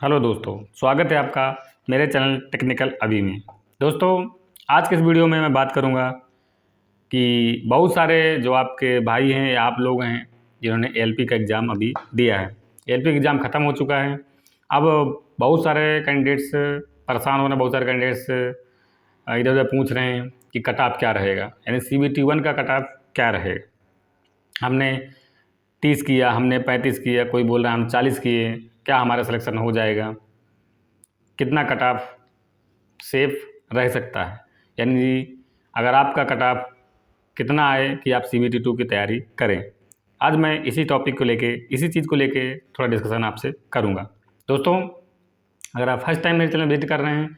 Hello दोस्तों, स्वागत है आपका मेरे चैनल टेक्निकल अभी में। दोस्तों, आज के इस वीडियो में मैं बात करूंगा कि बहुत सारे जो आपके भाई हैं या आप लोग हैं जिन्होंने एलपी का एग्ज़ाम अभी दिया है। एलपी का एग्ज़ाम ख़त्म हो चुका है। अब बहुत सारे कैंडिडेट्स परेशान हो रहे हैं, बहुत सारे कैंडिडेट्स इधर उधर पूछ रहे हैं कि कट ऑफ क्या रहेगा, यानी CBT 1 का कट ऑफ क्या रहेगा। हमने 30 किया, हमने 35 किया, कोई बोल रहा है हम 40 किए, क्या हमारा सिलेक्शन हो जाएगा, कितना कट ऑफ सेफ रह सकता है, यानी अगर आपका कट ऑफ कितना आए कि आप CBT 2 की तैयारी करें। आज मैं इसी टॉपिक को लेके, इसी चीज़ को लेके थोड़ा डिस्कशन आपसे करूंगा। दोस्तों, अगर आप फर्स्ट टाइम मेरे चैनल विजिट कर रहे हैं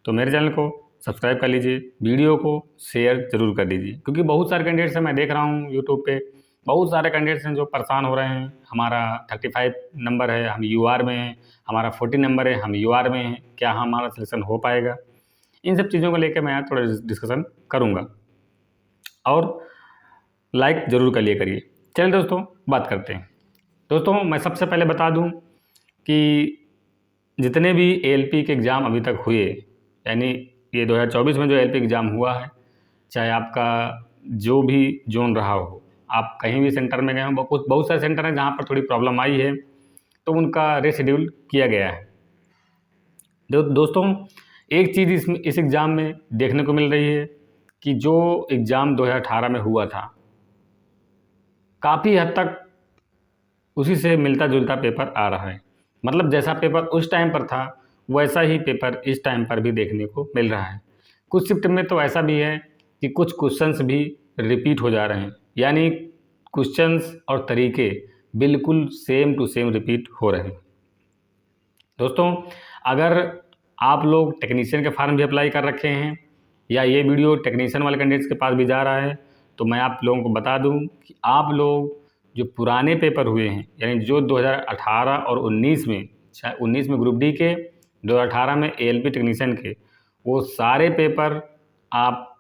तो मेरे चैनल को सब्सक्राइब कर लीजिए, वीडियो को शेयर ज़रूर कर दीजिए, क्योंकि बहुत सारे कैंडिडेट्स हैं, मैं देख रहा हूँ यूट्यूब पे बहुत सारे कैंडिडेट्स हैं जो परेशान हो रहे हैं। हमारा 35 नंबर है, हम UR में हैं, हमारा 40 नंबर है, हम UR में हैं, क्या हमारा सिलेक्शन हो पाएगा। इन सब चीज़ों को लेकर मैं आज थोड़ा डिस्कशन करूँगा और लाइक ज़रूर कर लिए करिए। चलिए दोस्तों, बात करते हैं। दोस्तों, मैं सबसे पहले बता दूं कि जितने भी ALP के एग्ज़ाम अभी तक हुए, यानी ये 2024 में जो ALP एग्ज़ाम हुआ है, चाहे आपका जो भी जोन रहा हो, आप कहीं भी सेंटर में गए हों, बहुत सारे सेंटर हैं जहाँ पर थोड़ी प्रॉब्लम आई है, तो उनका रीशेड्यूल किया गया है। दोस्तों, एक चीज़ इस एग्ज़ाम में देखने को मिल रही है कि जो एग्ज़ाम 2018 में हुआ था, काफ़ी हद तक उसी से मिलता जुलता पेपर आ रहा है। मतलब जैसा पेपर उस टाइम पर था वैसा ही पेपर इस टाइम पर भी देखने को मिल रहा है। कुछ शिफ्ट में तो ऐसा भी है कि कुछ क्वेश्चंस भी रिपीट हो जा रहे हैं, यानी क्वेश्चंस और तरीके बिल्कुल सेम टू सेम रिपीट हो रहे हैं। दोस्तों, अगर आप लोग टेक्नीशियन के फार्म भी अप्लाई कर रखे हैं या ये वीडियो टेक्नीशियन वाले कैंडिडेट्स के पास भी जा रहा है, तो मैं आप लोगों को बता दूं कि आप लोग जो पुराने पेपर हुए हैं, यानी जो 2018 और 19 में, चाहे 19 में ग्रुप डी के, 2018 में ALP टेक्नीशियन के, वो सारे पेपर आप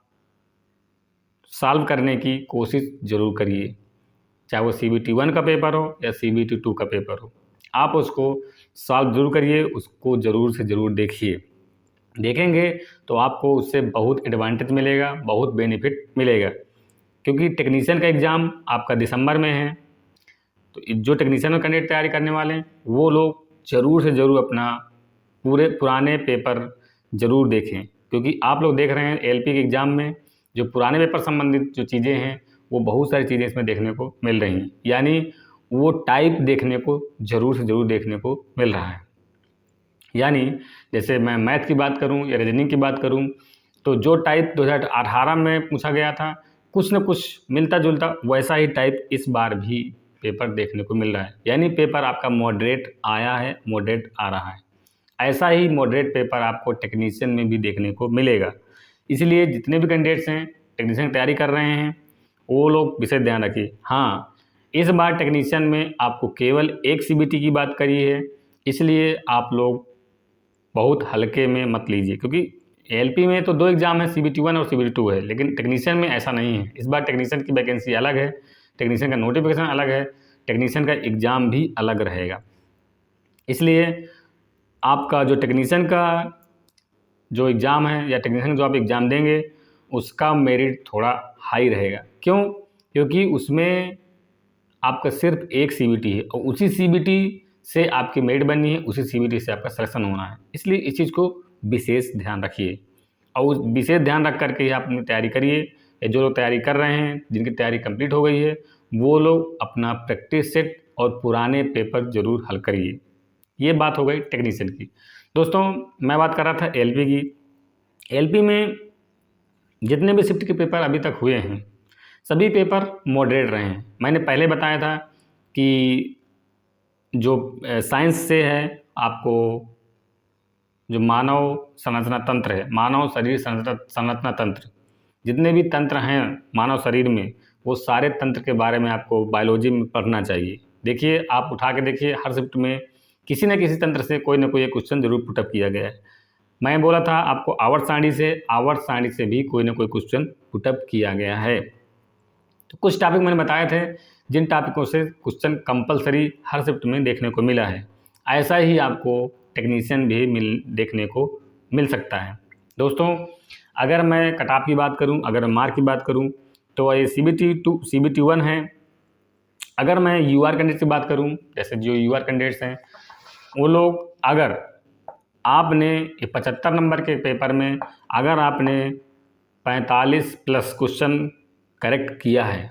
सॉल्व करने की कोशिश ज़रूर करिए। चाहे वो CBT 1 का पेपर हो या CBT 2 का पेपर हो, आप उसको सॉल्व ज़रूर करिए, उसको ज़रूर से ज़रूर देखिए। देखेंगे तो आपको उससे बहुत एडवांटेज मिलेगा, बहुत बेनिफिट मिलेगा, क्योंकि टेक्नीशियन का एग्ज़ाम आपका दिसंबर में है। तो जो टेक्नीशियन में कैंडिडेट तैयारी करने वाले हैं वो लोग ज़रूर से ज़रूर अपना पुराने पेपर ज़रूर देखें, क्योंकि आप लोग देख रहे हैं ALP के एग्ज़ाम में जो पुराने पेपर संबंधित जो चीज़ें हैं वो बहुत सारी चीज़ें इसमें देखने को मिल रही हैं, यानी वो टाइप देखने को ज़रूर से ज़रूर देखने को मिल रहा है। यानी जैसे मैं मैथ की बात करूं या रीजनिंग की बात करूं, तो जो टाइप 2018 में पूछा गया था, कुछ न कुछ मिलता जुलता वैसा ही टाइप इस बार भी पेपर देखने को मिल रहा है। यानी पेपर आपका मॉडरेट आया है, मॉडरेट आ रहा है। ऐसा ही मॉडरेट पेपर आपको टेक्नीशियन में भी देखने को मिलेगा। इसलिए जितने भी कैंडिडेट्स हैं टेक्नीशियन की तैयारी कर रहे हैं, वो लोग विशेष ध्यान रखिए। हाँ, इस बार टेक्नीशियन में आपको केवल एक CBT की बात करी है, इसलिए आप लोग बहुत हल्के में मत लीजिए, क्योंकि ALP में तो 2 एग्ज़ाम है, CBT 1 और CBT 2 है, लेकिन टेक्नीशियन में ऐसा नहीं है। इस बार टेक्नीशियन की वैकेंसी अलग है, टेक्नीशियन का नोटिफिकेशन अलग है, टेक्नीशियन का एग्ज़ाम भी अलग रहेगा। इसलिए आपका जो टेक्नीशियन का जो एग्ज़ाम है या टेक्नीशियन जो आप एग्ज़ाम देंगे उसका मेरिट थोड़ा हाई रहेगा। क्यों? क्योंकि उसमें आपका सिर्फ एक CBT है और उसी CBT से आपकी मेरिट बननी है, उसी CBT से आपका सिलेक्शन होना है। इसलिए इस चीज़ को विशेष ध्यान रखिए और उस विशेष ध्यान रख करके ही आप अपनी तैयारी करिए। या जो लोग तैयारी कर रहे हैं, जिनकी तैयारी कंप्लीट हो गई है, वो लोग अपना प्रैक्टिस सेट और पुराने पेपर ज़रूर हल करिए। ये बात हो गई टेक्नीशियन की। दोस्तों, मैं बात कर रहा था ALP की। ALP में जितने भी शिफ्ट के पेपर अभी तक हुए हैं, सभी पेपर मॉडरेट रहे हैं। मैंने पहले बताया था कि जो साइंस से है, आपको जो मानव संरचना तंत्र है, मानव शरीर संरचना तंत्र, जितने भी तंत्र हैं मानव शरीर में, वो सारे तंत्र के बारे में आपको बायोलॉजी में पढ़ना चाहिए। देखिए, आप उठा के देखिए, हर शिफ्ट में किसी न किसी तंत्र से कोई ना कोई एक क्वेश्चन जरूर पुटअप किया गया है। मैं बोला था आपको आवर्त सारणी से भी कोई ना कोई क्वेश्चन पुटअप किया गया है। तो कुछ टॉपिक मैंने बताए थे जिन टॉपिकों से क्वेश्चन कंपलसरी हर शिफ्ट में देखने को मिला है। ऐसा ही आपको टेक्नीशियन भी देखने को मिल सकता है। दोस्तों, अगर मैं कट ऑफ की बात करूं, अगर मैं मार्क की बात करूं, तो ये CBT 1 है। अगर मैं UR कैंडिडेट्स की बात करूं, जैसे जो UR कैंडिडेट्स हैं वो लोग, अगर आपने 75 नंबर के पेपर में अगर आपने 45 प्लस क्वेश्चन करेक्ट किया है,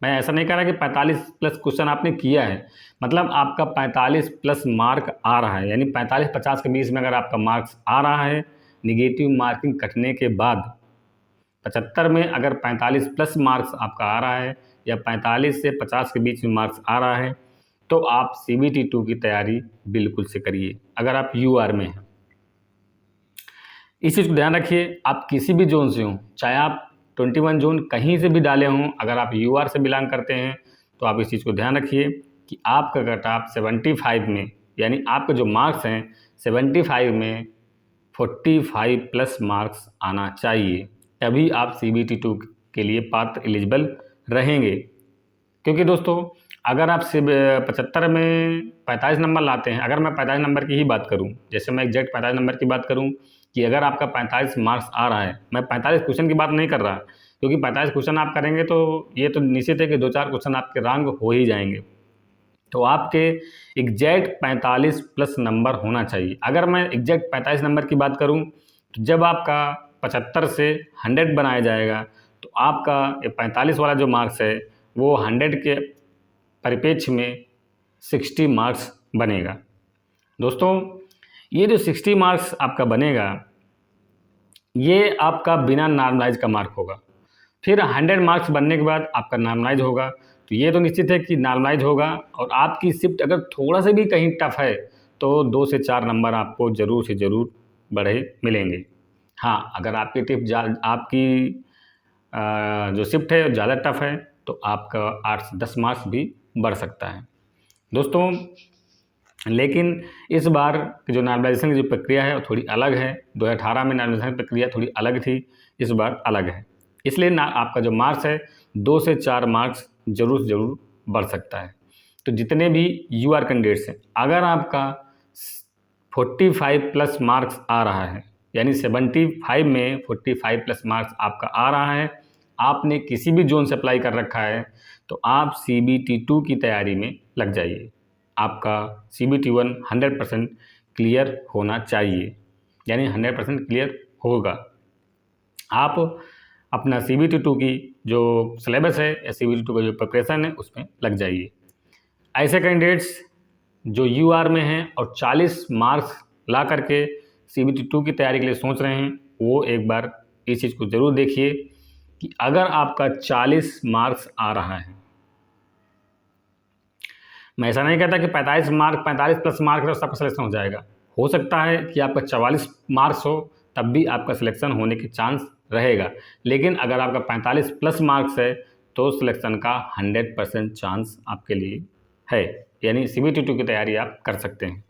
मैं ऐसा नहीं कह रहा कि 45 प्लस क्वेश्चन आपने किया है, मतलब आपका 45 प्लस मार्क आ रहा है, यानी 45-50 के बीच में अगर आपका मार्क्स आ रहा है, निगेटिव मार्किंग कटने के बाद 75 में अगर 45 प्लस मार्क्स आपका आ रहा है या 45 से 50 के बीच में मार्क्स आ रहा है, तो आप CBT 2 की तैयारी बिल्कुल से करिए अगर आप UR में हैं। इस चीज़ को ध्यान रखिए, आप किसी भी जोन से हों, चाहे आप 21 जोन कहीं से भी डाले हों, अगर आप UR से बिलोंग करते हैं तो आप इस चीज़ को ध्यान रखिए कि आपका कट ऑफ 75 में, यानी आपके जो मार्क्स हैं 75 में 45 प्लस मार्क्स आना चाहिए, तभी आप CBT 2 के लिए पात्र एलिजिबल रहेंगे। क्योंकि दोस्तों, अगर आप 75 में 45 नंबर लाते हैं, अगर मैं 45 नंबर की ही बात करूं, जैसे मैं एग्जैक्ट 45 नंबर की बात करूं कि अगर आपका 45 मार्क्स आ रहा है, मैं 45 क्वेश्चन की बात नहीं कर रहा, क्योंकि 45 क्वेश्चन आप करेंगे तो ये तो निश्चित है कि 2-4 क्वेश्चन आपके रॉन्ग हो ही जाएंगे, तो आपके एग्जैक्ट 45 प्लस नंबर होना चाहिए। अगर मैं एग्जैक्ट 45 नंबर की बात करूँ, तो जब आपका 75 से 100 बनाया जाएगा, तो आपका 45 वाला जो मार्क्स है वो 100 के परिप्रेक्ष्य में 60 मार्क्स बनेगा। दोस्तों, ये जो 60 मार्क्स आपका बनेगा, ये आपका बिना नॉर्मलाइज का मार्क होगा। फिर 100 मार्क्स बनने के बाद आपका नॉर्मलाइज होगा, तो ये तो निश्चित है कि नॉर्मलाइज होगा, और आपकी शिफ्ट अगर थोड़ा सा भी कहीं टफ है तो 2 से 4 नंबर आपको ज़रूर से ज़रूर बढ़े मिलेंगे। हाँ, अगर आपकी आपकी जो शिफ्ट है ज़्यादा टफ है तो आपका 8 से 10 मार्क्स भी बढ़ सकता है। दोस्तों, लेकिन इस बार की जो नॉर्मलाइजेशन की जो प्रक्रिया है वो थोड़ी अलग है। 2018 में नॉर्मलाइजेशन की प्रक्रिया थोड़ी अलग थी, इस बार अलग है। इसलिए ना आपका जो मार्क्स है 2 से 4 मार्क्स ज़रूर से ज़रूर बढ़ सकता है। तो जितने भी UR कैंडिडेट्स हैं, अगर आपका 45 प्लस मार्क्स आ रहा है, यानी 75 में 45 प्लस मार्क्स आपका आ रहा है, आपने किसी भी जोन से अप्लाई कर रखा है, तो आप CBT 2 की तैयारी में लग जाइए। आपका CBT 1 100% क्लियर होना चाहिए, यानी 100% क्लियर होगा। आप अपना CBT 2 की जो सिलेबस है या CBT 2 का जो प्रिपरेशन है उसमें लग जाइए। ऐसे कैंडिडेट्स जो UR में हैं और 40 मार्क्स ला करके CBT 2 की तैयारी के लिए सोच रहे हैं, वो एक बार इस चीज़ को ज़रूर देखिए कि अगर आपका 40 मार्क्स आ रहा है, मैं ऐसा नहीं कहता कि 45 प्लस मार्क्स तो सबका सिलेक्शन हो जाएगा। हो सकता है कि आपका 44 मार्क्स हो, तब भी आपका सिलेक्शन होने के चांस रहेगा। लेकिन अगर आपका 45 प्लस मार्क्स है तो सिलेक्शन का 100% चांस आपके लिए है, यानी CBT 2 की तैयारी आप कर सकते हैं।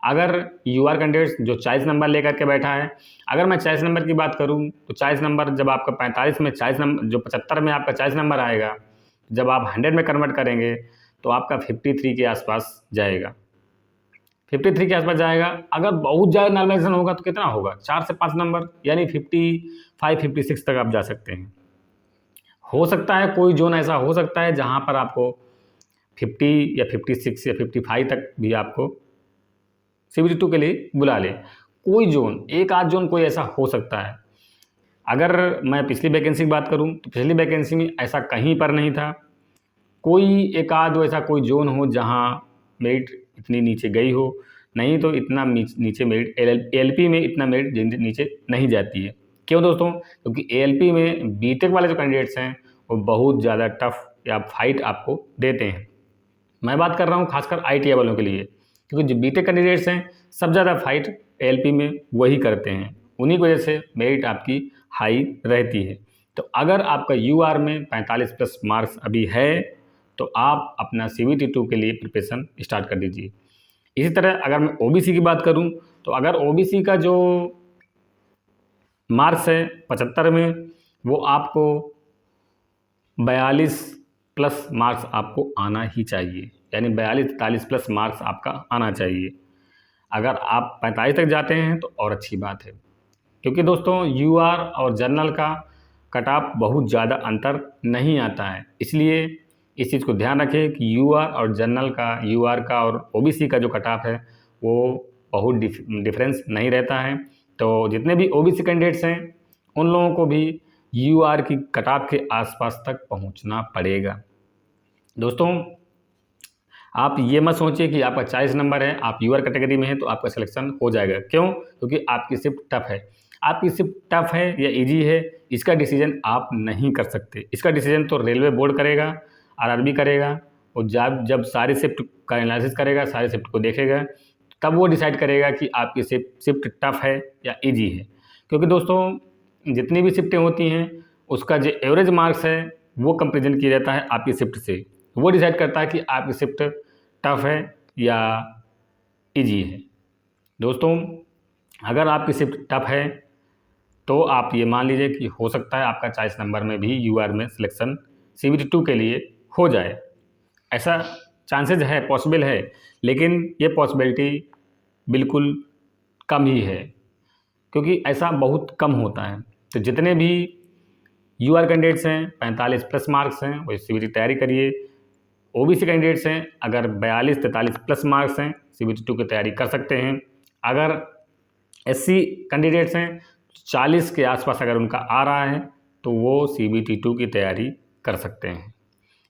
अगर UR कैंडिडेट्स जो 40 नंबर लेकर के बैठा है, अगर मैं 40 नंबर की बात करूं तो 40 नंबर जब आपका 45 में 40 नंबर, जो 75 में आपका 40 नंबर आएगा, जब आप 100 में कन्वर्ट करेंगे तो आपका 53 के आसपास जाएगा। 53 के आसपास जाएगा। अगर बहुत ज़्यादा नॉर्मलाइजेशन होगा तो कितना होगा, 4 से 5 नंबर, यानी 55-56 तक आप जा सकते हैं। हो सकता है कोई जोन ऐसा हो सकता है जहाँ पर आपको 50 या 56 या 55 तक भी आपको CBT 2 के लिए बुला ले। कोई जोन, एक आध जोन कोई ऐसा हो सकता है। अगर मैं पिछली वैकेंसी की बात करूं तो पिछली वैकेंसी में ऐसा कहीं पर नहीं था। कोई एक आध ऐसा कोई जोन हो जहां मेरिट इतनी नीचे गई हो, नहीं तो इतना नीचे मेरिट ALP में इतना मेरिट नीचे नहीं जाती है। क्यों दोस्तों? क्योंकि ALP में बीटेक वाले जो कैंडिडेट्स हैं वो बहुत ज़्यादा टफ या फाइट आपको देते हैं। मैं बात कर रहा हूँ खासकर ITI वालों के लिए, क्योंकि जो बीटेक कैंडिडेट्स हैं सब ज़्यादा फाइट ALP में वही करते हैं, उन्हीं की वजह से मेरिट आपकी हाई रहती है। तो अगर आपका UR में 45 प्लस मार्क्स अभी है तो आप अपना CBT 2 के लिए प्रिपरेशन स्टार्ट कर दीजिए। इसी तरह अगर मैं OBC की बात करूं तो अगर OBC का जो मार्क्स है 75 में, वो आपको 42 प्लस मार्क्स आपको आना ही चाहिए। यानी 42-43 प्लस मार्क्स आपका आना चाहिए। अगर आप 45 तक जाते हैं तो और अच्छी बात है, क्योंकि दोस्तों यूआर और जनरल का कट ऑफ बहुत ज़्यादा अंतर नहीं आता है। इसलिए इस चीज़ को ध्यान रखें कि यूआर और जनरल का, यूआर का और ओबीसी का जो कट ऑफ है वो बहुत डिफरेंस नहीं रहता है। तो जितने भी ओबीसी कैंडिडेट्स हैं उन लोगों को भी यूआर की कट ऑफ के आसपास तक पहुंचना पड़ेगा। दोस्तों आप ये मत सोचिए कि आपका 40 नंबर है, आप यूआर कैटेगरी में हैं तो आपका सिलेक्शन हो जाएगा। क्यों? क्योंकि आपकी शिफ्ट टफ है। आपकी शिफ्ट टफ है या इजी है, इसका डिसीजन आप नहीं कर सकते। इसका डिसीजन तो रेलवे बोर्ड करेगा, आरआरबी करेगा, और जब सारी शिफ्ट का एनालिसिस करेगा, सारी शिफ्ट को देखेगा, तब वो डिसाइड करेगा कि आपकी शिफ्ट टफ है या ईजी है। क्योंकि दोस्तों जितनी भी शिफ्टें होती हैं उसका जो एवरेज मार्क्स है वो कंपेरिजन किया जाता है आपकी शिफ्ट से। वो डिसाइड करता है कि आपकी शिफ्ट टफ है या इजी है। दोस्तों अगर आपकी शिफ्ट टफ है तो आप ये मान लीजिए कि हो सकता है आपका 40 नंबर में भी यूआर में सिलेक्शन CBT 2 के लिए हो जाए। ऐसा चांसेस है, पॉसिबल है, लेकिन ये पॉसिबिलिटी बिल्कुल कम ही है, क्योंकि ऐसा बहुत कम होता है। तो जितने भी यूआर कैंडिडेट्स हैं 45 प्लस मार्क्स हैं वो CBT तैयारी करिए। ओबीसी कैंडिडेट्स हैं अगर 42-43 प्लस मार्क्स हैं CBT 2 की तैयारी कर सकते हैं। अगर SC कैंडिडेट्स हैं 40 के आसपास अगर उनका आ रहा है तो वो CBT 2 की तैयारी कर सकते हैं।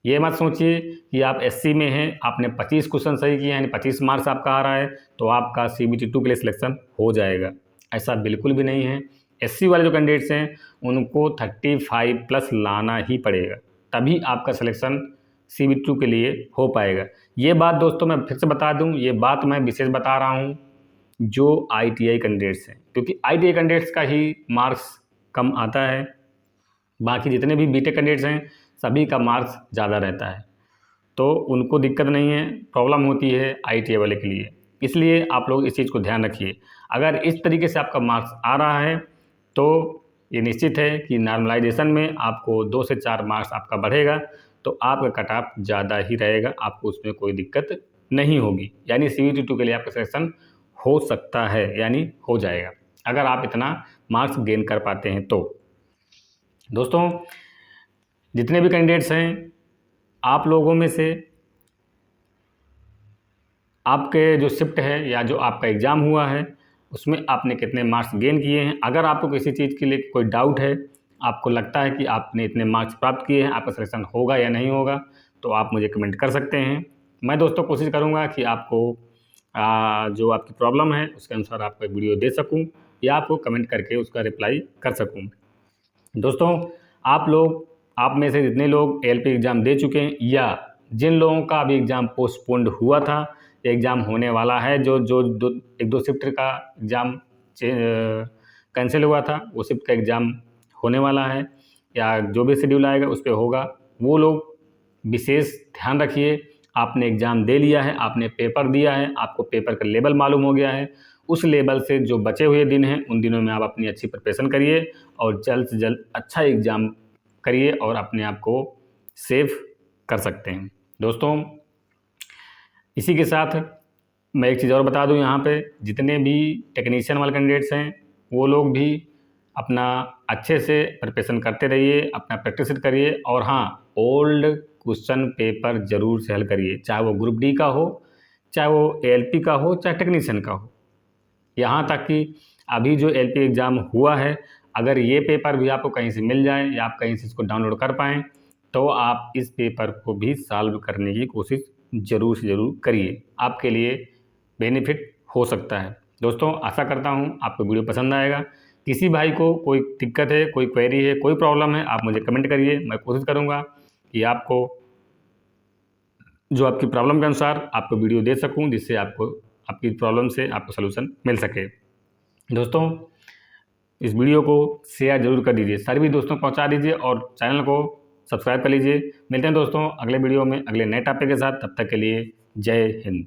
ये मत सोचिए कि आप SC में हैं, आपने 25 क्वेश्चन सही किए हैं, यानी 25 मार्क्स आपका आ रहा है तो आपका CBT 2 के लिए सिलेक्शन हो जाएगा। ऐसा बिल्कुल भी नहीं है। SC वाले जो कैंडिडेट्स हैं उनको 35 प्लस लाना ही पड़ेगा, तभी आपका सिलेक्शन CBT 2 के लिए हो पाएगा। ये बात दोस्तों मैं फिर से बता दूं, ये बात मैं विशेष बता रहा हूं जो ITI कैंडिडेट्स हैं, क्योंकि ITI कैंडिडेट्स का ही मार्क्स कम आता है। बाकी जितने भी बीटेक कैंडिडेट्स हैं सभी का मार्क्स ज़्यादा रहता है, तो उनको दिक्कत नहीं है, प्रॉब्लम होती है ITI वाले के लिए। इसलिए आप लोग इस चीज़ को ध्यान रखिए। अगर इस तरीके से आपका मार्क्स आ रहा है तो ये निश्चित है कि नॉर्मलाइजेशन में आपको 2 से 4 मार्क्स आपका बढ़ेगा, तो आपका कट ऑफ ज़्यादा ही रहेगा, आपको उसमें कोई दिक्कत नहीं होगी। यानी CBT 2 के लिए आपका सिलेक्शन हो सकता है, यानी हो जाएगा अगर आप इतना मार्क्स गेन कर पाते हैं तो। दोस्तों जितने भी कैंडिडेट्स हैं आप लोगों में से आपके जो शिफ्ट है या जो आपका एग्ज़ाम हुआ है उसमें आपने कितने मार्क्स गेन किए हैं। अगर आपको किसी चीज़ के लिए कोई डाउट है, आपको लगता है कि आपने इतने मार्क्स प्राप्त किए हैं, आपका सिलेक्शन होगा या नहीं होगा, तो आप मुझे कमेंट कर सकते हैं। मैं दोस्तों कोशिश करूँगा कि आपको जो आपकी प्रॉब्लम है उसके अनुसार आपको एक वीडियो दे सकूं या आपको कमेंट करके उसका रिप्लाई कर सकूं। दोस्तों आप में से जितने लोग ALP एग्ज़ाम दे चुके हैं या जिन लोगों का अभी एग्ज़ाम पोस्टपोन्ड हुआ था, एग्ज़ाम होने वाला है, जो एक दो शिफ्ट का एग्ज़ाम कैंसिल हुआ था, वो शिफ्ट का एग्ज़ाम होने वाला है या जो भी शेड्यूल आएगा उस पर होगा, वो लोग विशेष ध्यान रखिए। आपने एग्ज़ाम दे लिया है, आपने पेपर दिया है, आपको पेपर का लेवल मालूम हो गया है, उस लेवल से जो बचे हुए दिन हैं उन दिनों में आप अपनी अच्छी प्रिपरेशन करिए और जल्द से जल्द अच्छा एग्ज़ाम करिए और अपने आप को सेफ कर सकते हैं। दोस्तों इसी के साथ मैं एक चीज़ और बता दूं, यहाँ पे जितने भी टेक्नीशियन वाले कैंडिडेट्स हैं वो लोग भी अपना अच्छे से प्रिपरेशन करते रहिए, अपना प्रैक्टिस करिए और हाँ ओल्ड क्वेश्चन पेपर ज़रूर से हल करिए, चाहे वो ग्रुप D का हो, चाहे वो ALP का हो, चाहे टेक्नीशियन का हो। यहाँ तक कि अभी जो LP एग्ज़ाम हुआ है, अगर ये पेपर भी आपको कहीं से मिल जाए या आप कहीं से इसको डाउनलोड कर पाएँ तो आप इस पेपर को भी सॉल्व करने की कोशिश ज़रूर से ज़रूर करिए, आपके लिए बेनिफिट हो सकता है। दोस्तों आशा करता हूँ आपको वीडियो पसंद आएगा। किसी भाई को कोई दिक्कत है, कोई क्वेरी है, कोई प्रॉब्लम है, आप मुझे कमेंट करिए। मैं कोशिश करूँगा कि आपको जो आपकी प्रॉब्लम के अनुसार आपको वीडियो दे सकूं, जिससे आपको आपकी प्रॉब्लम से आपको सलूशन मिल सके। दोस्तों इस वीडियो को शेयर जरूर कर दीजिए, सभी दोस्तों को पहुंचा दीजिए और चैनल को सब्सक्राइब कर लीजिए। मिलते हैं दोस्तों अगले वीडियो में अगले नए टॉपिक के साथ, तब तक के लिए जय हिंद।